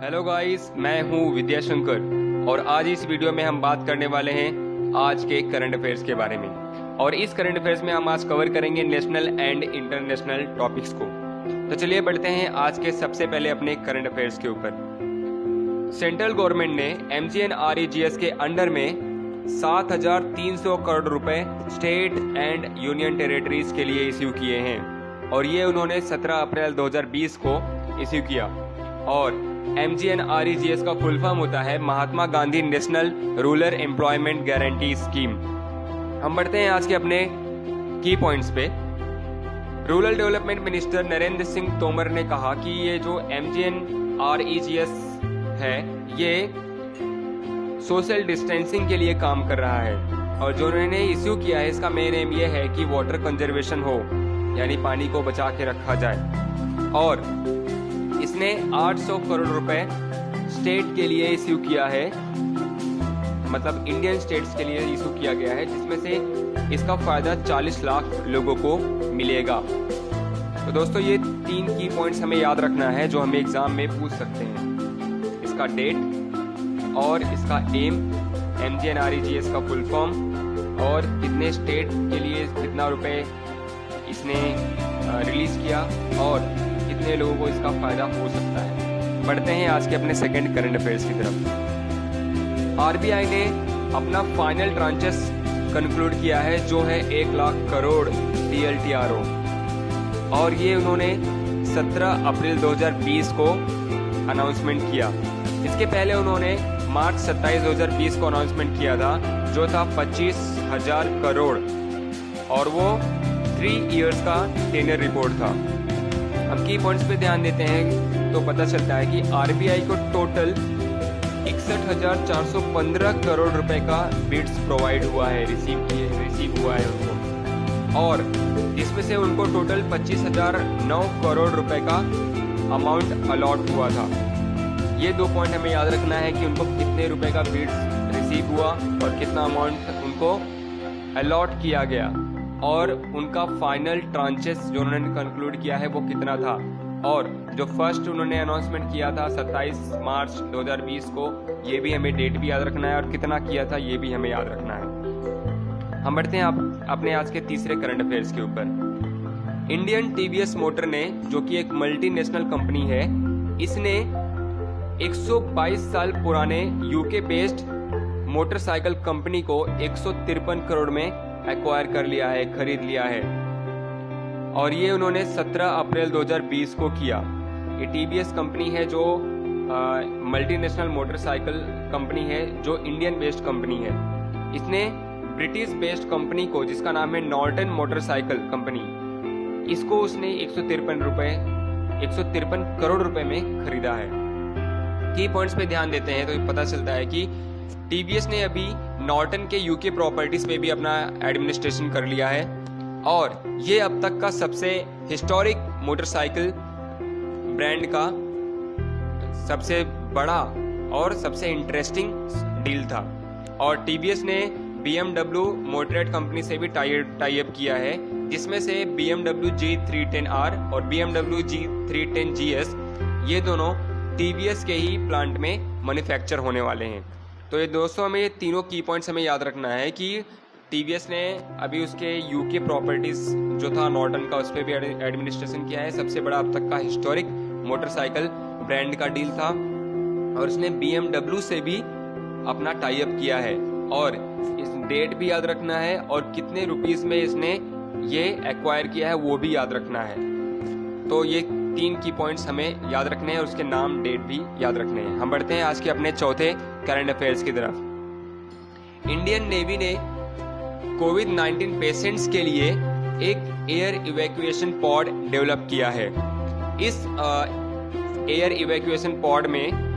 Hello guys, मैं हूं विद्याशंकर और आज इस वीडियो में हम बात करने वाले हैं आज के करंट अफेयर्स के बारे में। और इस करंट अफेयर्स में हम आज कवर करेंगे नेशनल एंड इंटरनेशनल टॉपिक्स को। तो चलिए बढ़ते हैं आज के सबसे पहले अपने करंट अफेयर्स के ऊपर। सेंट्रल गवर्नमेंट ने MGNREGS के अंडर में 7,300 करोड़ रुपए स्टेट एंड यूनियन टेरिटरीज के लिए इश्यू किए हैं और ये उन्होंने 17 अप्रैल 2020 को इश्यू किया। और MGNREGS का फुल फॉर्म होता है Mahatma Gandhi national rural employment guarantee scheme. हम बढ़ते हैं आज के अपने की पॉइंट्स पे। Rural development minister Narendra Singh Tomar ने कहा कि ये जो MGNREGS है ये सोशल डिस्टेंसिंग के लिए काम कर रहा है और जो उन्होंने इश्यू किया है इसका मेन एम ये है कि वाटर कंजर्वेशन हो, यानी पानी को बचा के रखा जाए। और इसने 800 करोड़ रुपए स्टेट के लिए इश्यू किया है, मतलब इंडियन स्टेट्स के लिए इश्यू किया गया है, जिसमें से इसका फायदा 40 लाख लोगों को मिलेगा। तो दोस्तों ये 3 की पॉइंट्स हमें याद रखना है जो हमें एग्जाम में पूछ सकते हैं। इसका डेट और इसका एम, MGNREGS का फुल फॉर्म और कितने स्टेट के लिए कितना रुपए इसने रिलीज किया और कितने लोगों को इसका फायदा हो सकता है। बढ़ते हैं आज के अपने सेकंड करंट अफेयर्स की तरफ। RBI ने अपना फाइनल ट्रांचेस कंक्लूड किया है जो है 1 लाख करोड़ TLTRO और ये उन्होंने 17 अप्रैल 2020 को अनाउंसमेंट किया। इसके पहले उन्होंने मार्च 27, 2020 को अनाउंसमेंट किया था जो था 25,000 करोड़ और वो 3 इयर्स का टेन्योर रिपोर्ट था। हम की पॉइंट्स पे ध्यान देते हैं तो पता चलता है कि RBI को टोटल 61,415 करोड़ रुपए का बिड्स प्रोवाइड हुआ है, रिसीव हुआ है उनको, और इसमें से उनको टोटल 25,009 करोड़ रुपए का अमाउंट अलॉट हुआ था। ये 2 पॉइंट हमें याद रखना है कि उनको कितने रुपए का बिड्स रिसीव हुआ और कितना अमाउंट उनको अलॉट किया गया और उनका फाइनल ट्रांचेस जो उन्होंने कंक्लूड किया है वो कितना था। और जो फर्स्ट उन्होंने अनाउंसमेंट किया था 27 मार्च 2020 को, ये भी हमें डेट भी याद रखना है और कितना किया था ये भी हमें याद रखना है। हम बढ़ते हैं अपने आज के तीसरे करंट अफेयर्स के ऊपर। इंडियन TVS मोटर ने, जो कि एक मल्टीनेशनल कंपनी है, इसने 122 साल पुराने UK बेस्ड मोटरसाइकिल कंपनी को 153 करोड़ में एक्वायर कर लिया है, खरीद लिया है और ये उन्होंने 17 अप्रैल 2020 को किया। ये TVS कंपनी है जो मल्टीनेशनल मोटरसाइकिल कंपनी है, जो इंडियन बेस्ड कंपनी है। इसने ब्रिटिश बेस्ड कंपनी को, जिसका नाम है नॉर्टन मोटरसाइकिल कंपनी, इसको उसने 153 करोड़ रुपए में खरीदा है। की पॉइंट्स पे ध्यान देते हैं तो पता चलता है कि TVS ने अभी नॉर्टन के UK प्रॉपर्टीज पे भी अपना एडमिनिस्ट्रेशन कर लिया है और ये अब तक का सबसे हिस्टोरिक मोटरसाइकिल ब्रांड का सबसे बड़ा और सबसे इंटरेस्टिंग डील था। और TVS ने BMW मोटरेड कंपनी से भी टाई अप किया है, जिसमें से BMW G310R और BMW G310GS ये दोनों TVS के ही प्लांट में मैन्युफैक्चर होने वाले हैं। तो ये दोस्तों हमें ये तीनों की पॉइंट्स हमें याद रखना है कि TVS ने अभी उसके UK प्रॉपर्टीज जो था नॉर्टन का, उस पर भी एडमिनिस्ट्रेशन किया है। सबसे बड़ा अब तक का हिस्टोरिक मोटरसाइकिल ब्रांड का डील था और उसने BMW से भी अपना टाई अप किया है और इस डेट भी याद रखना है और कितने रुपीस में इसने ये एक्वायर किया है वो भी याद रखना है। तो ये 3 की पॉइंट्स हमें याद रखने हैं और उसके नाम, डेट भी याद रखने हैं। हम बढ़ते हैं आज के अपने चौथे करंट अफेयर्स की तरफ। इंडियन नेवी ने कोविड-19 पेशेंट्स के लिए एक एयर इवैक्यूएशन पॉड डेवलप किया है। इस एयर इवैक्यूएशन पॉड में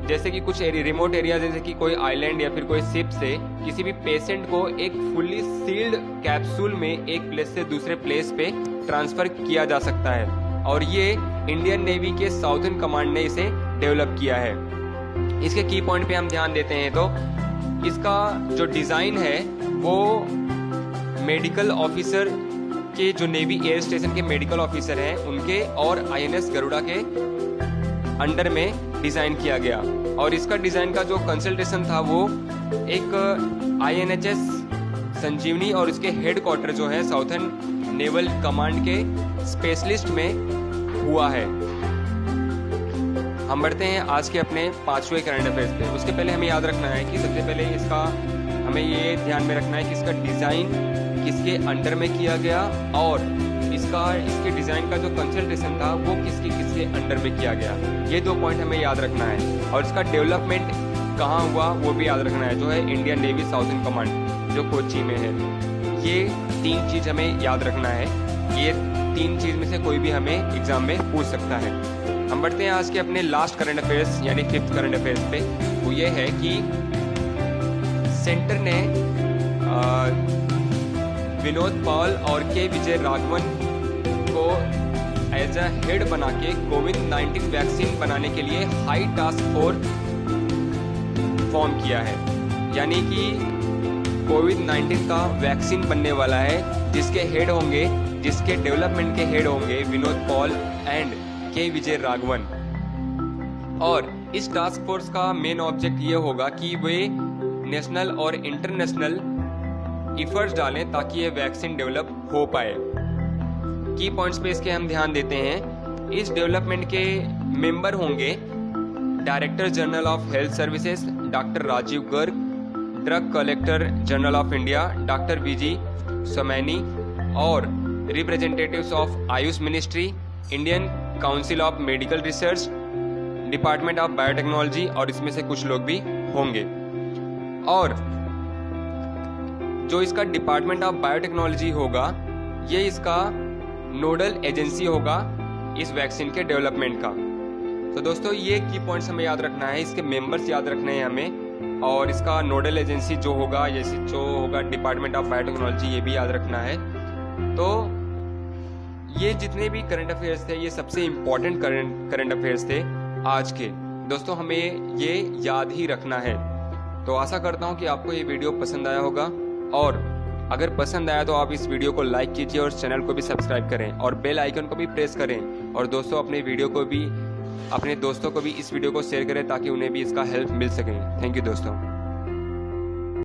जैसे कि कुछ रिमोट एरिया, जैसे कि कोई आइलैंड या फिर कोई शिप से किसी भी पेशेंट को एक फुल्ली सील्ड कैप्सूल में एक प्लेस से दूसरे प्लेस पे ट्रांसफर किया जा सकता है और ये इंडियन नेवी के साउथर्न कमांड ने इसे डेवलप किया है। इसके की पॉइंट पे हम ध्यान देते हैं तो इसका जो डिज़ाइन है वो मेडिकल ऑफिसर के, जो नेवी एयर स्टेशन के मेडिकल ऑफिसर हैं उनके और INS गरुड़ा के अंडर में डिज़ाइन किया गया। और इसका डिज़ाइन का जो कंसल्टेशन था वो एक INHS संजीवनी और इसके हेडक्वार्टर जो है साउथर्न नेवल कमांड के स्पेशलिस्ट में हुआ है। हम बढ़ते हैं आज के अपने 5वें करंट अफेयर्स पे। उसके पहले हमें याद रखना है कि सबसे पहले इसका हमें ये ध्यान में रखना है कि इसका डिज़ाइन किसके अंडर में किया गया और इसके डिज़ाइन का जो कंसल्टेशन था वो किसके अंडर में किया गया। ये 2 पॉइंट हमें याद रखना है। और इसका डेवलपमेंट कहाँ हुआ वो भी याद रखना है, जो है इंडियन नेवी साउथर्न कमांड जो कोची में है। ये 3 चीज़ हमें याद रखना है। ये 3 चीज़ में से कोई भी हमें एग्जाम में पूछ सकता है। हम बढ़ते हैं आज के अपने लास्ट करंट अफेयर्स यानी 5th करंट अफेयर्स पे। वो ये है कि सेंटर ने विनोद पॉल और के विजय राघवन को एज अ हेड बना के कोविड-19 वैक्सीन बनाने के लिए हाई टास्क फोर्स फॉर्म किया है। यानी कि कोविड-19 का वैक्सीन बनने वाला है, जिसके डेवलपमेंट के हेड होंगे विनोद पॉल एंड के विजय राघवन। और इस टास्क फोर्स का मेन ऑब्जेक्ट ये होगा कि वे नेशनल और इंटरनेशनल एफर्ट्स डालें ताकि ये वैक्सीन डेवलप हो पाए। की पॉइंट्स पे इसके हम ध्यान देते हैं। इस डेवलपमेंट के मेंबर होंगे director general of health services doctor Rajiv Garg, drug collector general of India doctor VG Somani और representatives of AYUSH ministry, Indian council of medical research, department of biotechnology और इसमें से कुछ लोग भी होंगे। और जो इसका डिपार्टमेंट ऑफ बायोटेक्नोलॉजी होगा ये इसका नोडल एजेंसी होगा इस वैक्सीन के डेवलपमेंट का। तो दोस्तों ये की पॉइंट्स हमें याद रखना है, इसके मेंबर्स याद रखने हैं हमें, और इसका नोडल एजेंसी जो होगा डिपार्टमेंट ऑफ बायोटेक्नोलॉजी ये भी याद रखना है। तो ये जितने भी करंट अफेयर्स थे ये सबसे इम्पोर्टेंट करंट अफेयर्स थे आज के। दोस्तों हमें ये याद ही रखना है। तो आशा करता हूँ कि आपको ये वीडियो पसंद आया होगा, और अगर पसंद आया तो आप इस वीडियो को लाइक कीजिए और चैनल को भी सब्सक्राइब करें और बेल आइकन को भी प्रेस करें। और दोस्तों अपने दोस्तों को भी इस वीडियो को शेयर करें ताकि उन्हें भी इसका हेल्प मिल सके। थैंक यू दोस्तों।